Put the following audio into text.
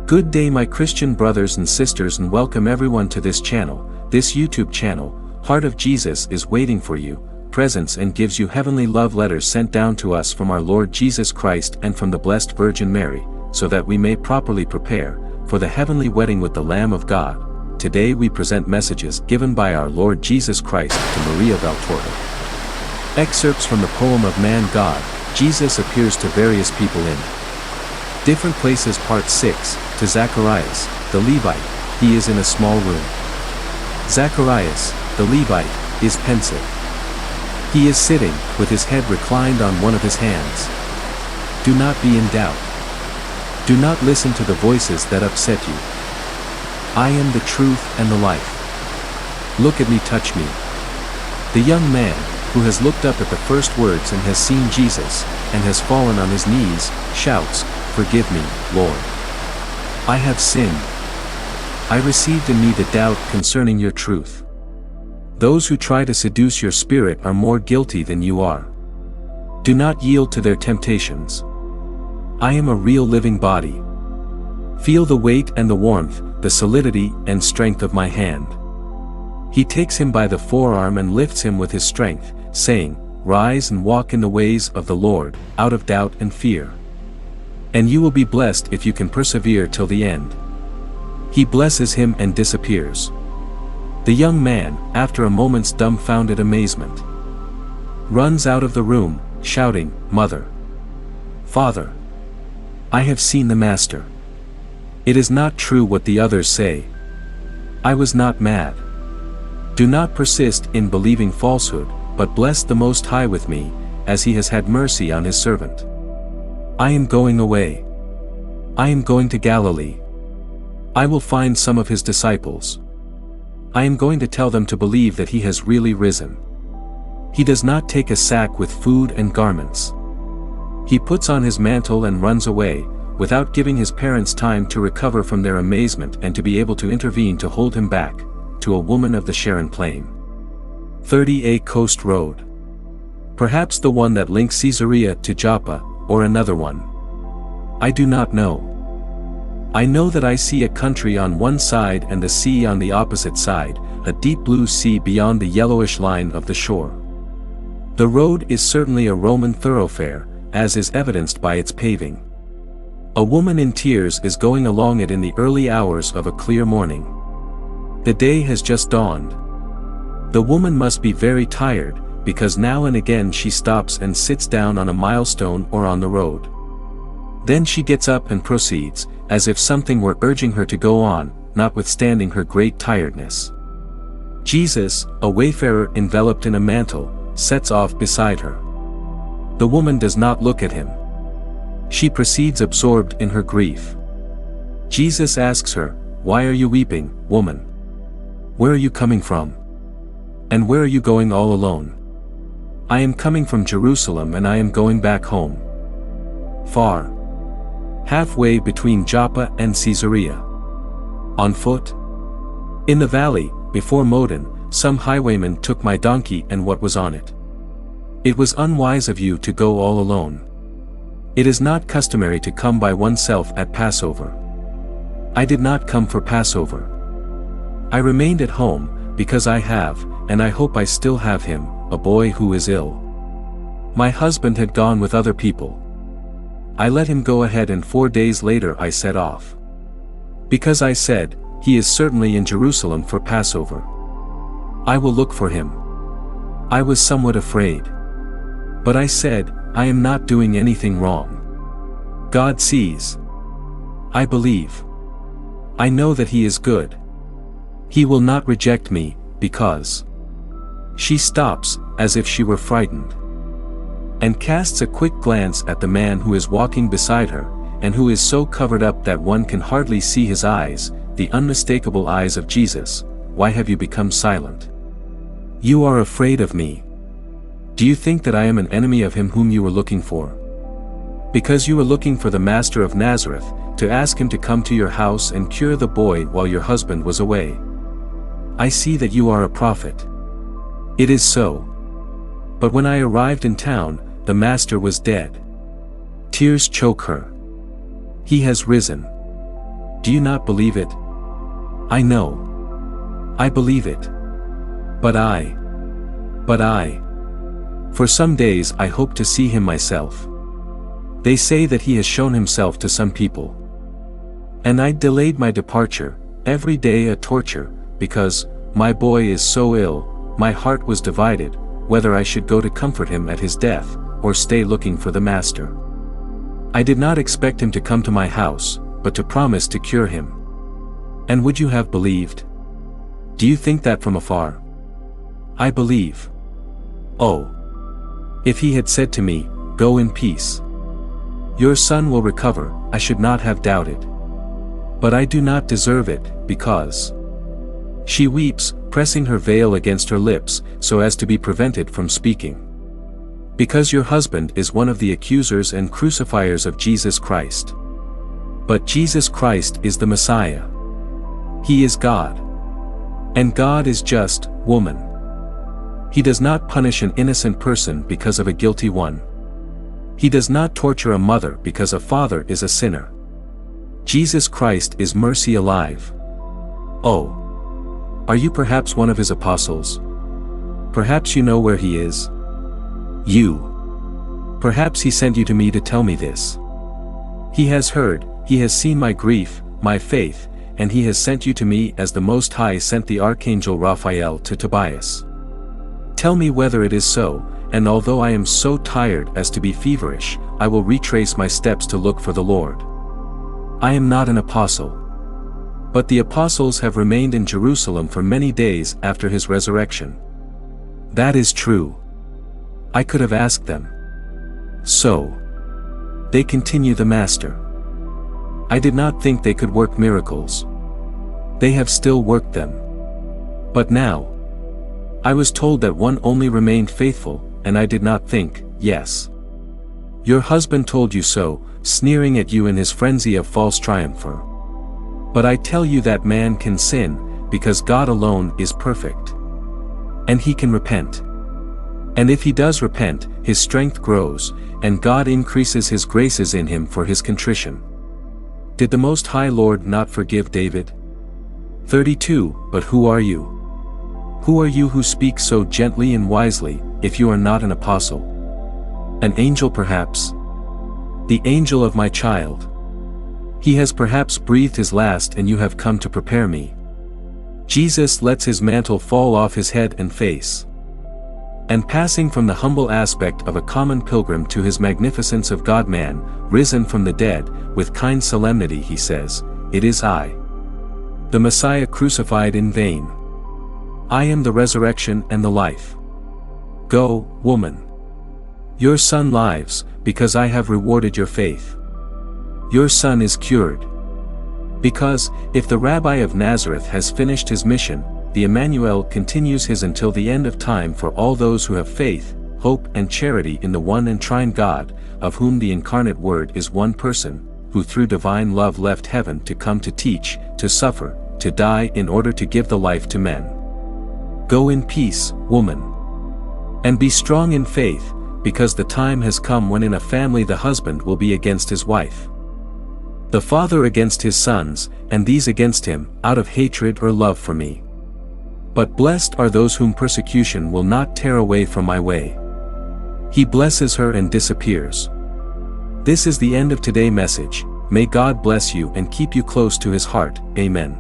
Good day my Christian brothers and sisters, and welcome everyone to this channel. This YouTube channel, Heart of Jesus, is waiting for you, presents and gives you heavenly love letters sent down to us from our Lord Jesus Christ and from the Blessed Virgin Mary, so that we may properly prepare for the heavenly wedding with the Lamb of God. Today we present messages given by our Lord Jesus Christ to Maria Valtorta. Excerpts from the poem of Man God. Jesus appears to various people in different places. Part 6, to Zacharias, the Levite. He is in a small room. Zacharias, the Levite, is pensive. He is sitting, with his head reclined on one of his hands. Do not be in doubt. Do not listen to the voices that upset you. I am the truth and the life. Look at me, touch me. The young man, who has looked up at the first words and has seen Jesus, and has fallen on his knees, shouts, "Forgive me, Lord. I have sinned. I received in me the doubt concerning your truth. Those who try to seduce your spirit are more guilty than you are. Do not yield to their temptations. I am a real living body. Feel the weight and the warmth, the solidity and strength of my hand." He takes him by the forearm and lifts him with his strength, saying, "Rise and walk in the ways of the Lord, out of doubt and fear. And you will be blessed if you can persevere till the end." He blesses him and disappears. The young man, after a moment's dumbfounded amazement, runs out of the room, shouting, "Mother! Father! I have seen the Master. It is not true what the others say. I was not mad. Do not persist in believing falsehood, but bless the Most High with me, as he has had mercy on his servant. I am going away. I am going to Galilee. I will find some of his disciples. I am going to tell them to believe that he has really risen. He does not take a sack with food and garments. He puts on his mantle and runs away, without giving his parents time to recover from their amazement and to be able to intervene to hold him back, to a woman of the Sharon Plain. 30A Coast Road. Perhaps the one that links Caesarea to Joppa, or another one. I do not know. I know that I see a country on one side and the sea on the opposite side, a deep blue sea beyond the yellowish line of the shore. The road is certainly a Roman thoroughfare, as is evidenced by its paving. A woman in tears is going along it in the early hours of a clear morning. The day has just dawned. The woman must be very tired, because now and again she stops and sits down on a milestone or on the road. Then she gets up and proceeds, as if something were urging her to go on, notwithstanding her great tiredness. Jesus, a wayfarer enveloped in a mantle, sets off beside her. The woman does not look at him. She proceeds absorbed in her grief. Jesus asks her, "Why are you weeping, woman? Where are you coming from? And where are you going all alone?" "I am coming from Jerusalem and I am going back home." "Far?" "Halfway between Joppa and Caesarea." "On foot?" "In the valley, before Modin, some highwayman took my donkey and what was on it." "It was unwise of you to go all alone. It is not customary to come by oneself at Passover." "I did not come for Passover. I remained at home, because I have, and I hope I still have him, a boy who is ill. My husband had gone with other people. I let him go ahead and 4 days later I set off. Because I said, he is certainly in Jerusalem for Passover. I will look for him. I was somewhat afraid. But I said, I am not doing anything wrong. God sees. I believe. I know that he is good. He will not reject me, because..." She stops, as if she were frightened, and casts a quick glance at the man who is walking beside her, and who is so covered up that one can hardly see his eyes, the unmistakable eyes of Jesus. "Why have you become silent? You are afraid of me. Do you think that I am an enemy of him whom you were looking for? Because you were looking for the Master of Nazareth, to ask him to come to your house and cure the boy while your husband was away. I see that you are a prophet. It is so. But when I arrived in town, the Master was dead." Tears choke her. "He has risen. Do you not believe it? I know. I believe it. But I. For some days I hope to see him myself. They say that he has shown himself to some people. And I delayed my departure, every day a torture, because, my boy is so ill, my heart was divided, whether I should go to comfort him at his death, or stay looking for the master. I did not expect him to come to my house, but to promise to cure him. And would you have believed? Do you think that from afar? I believe. Oh! If he had said to me, "Go in peace. Your son will recover," I should not have doubted. But I do not deserve it, because she weeps, pressing her veil against her lips, so as to be prevented from speaking. Because your husband is one of the accusers and crucifiers of Jesus Christ. But Jesus Christ is the Messiah. He is God. And God is just, woman. He does not punish an innocent person because of a guilty one. He does not torture a mother because a father is a sinner. Jesus Christ is mercy alive. Oh! Are you perhaps one of his apostles? Perhaps you know where he is? You. Perhaps he sent you to me to tell me this. He has heard, he has seen my grief, my faith, and he has sent you to me as the Most High sent the Archangel Raphael to Tobias. Tell me whether it is so, and although I am so tired as to be feverish, I will retrace my steps to look for the Lord. I am not an apostle. But the apostles have remained in Jerusalem for many days after his resurrection. That is true. I could have asked them. So. They continue the Master. I did not think they could work miracles. They have still worked them. But now. I was told that one only remained faithful, and I did not think, yes. Your husband told you so, sneering at you in his frenzy of false triumph. But I tell you that man can sin, because God alone is perfect. And he can repent. And if he does repent, his strength grows, and God increases his graces in him for his contrition. Did the Most High Lord not forgive David? 32. But who are you? Who are you who speak so gently and wisely, if you are not an apostle? An angel perhaps? The angel of my child. He has perhaps breathed his last and you have come to prepare me. Jesus lets his mantle fall off his head and face. And passing from the humble aspect of a common pilgrim to his magnificence of God-man, risen from the dead, with kind solemnity he says, "It is I, the Messiah crucified in vain. I am the resurrection and the life. Go, woman. Your son lives, because I have rewarded your faith. Your son is cured. Because, if the Rabbi of Nazareth has finished his mission, the Emmanuel continues his until the end of time for all those who have faith, hope and charity in the one and trine God, of whom the incarnate Word is one person, who through divine love left heaven to come to teach, to suffer, to die in order to give the life to men. Go in peace, woman. And be strong in faith, because the time has come when in a family the husband will be against his wife, the father against his sons, and these against him, out of hatred or love for me. But blessed are those whom persecution will not tear away from my way." He blesses her and disappears. This is the end of today's message. May God bless you and keep you close to his heart. Amen.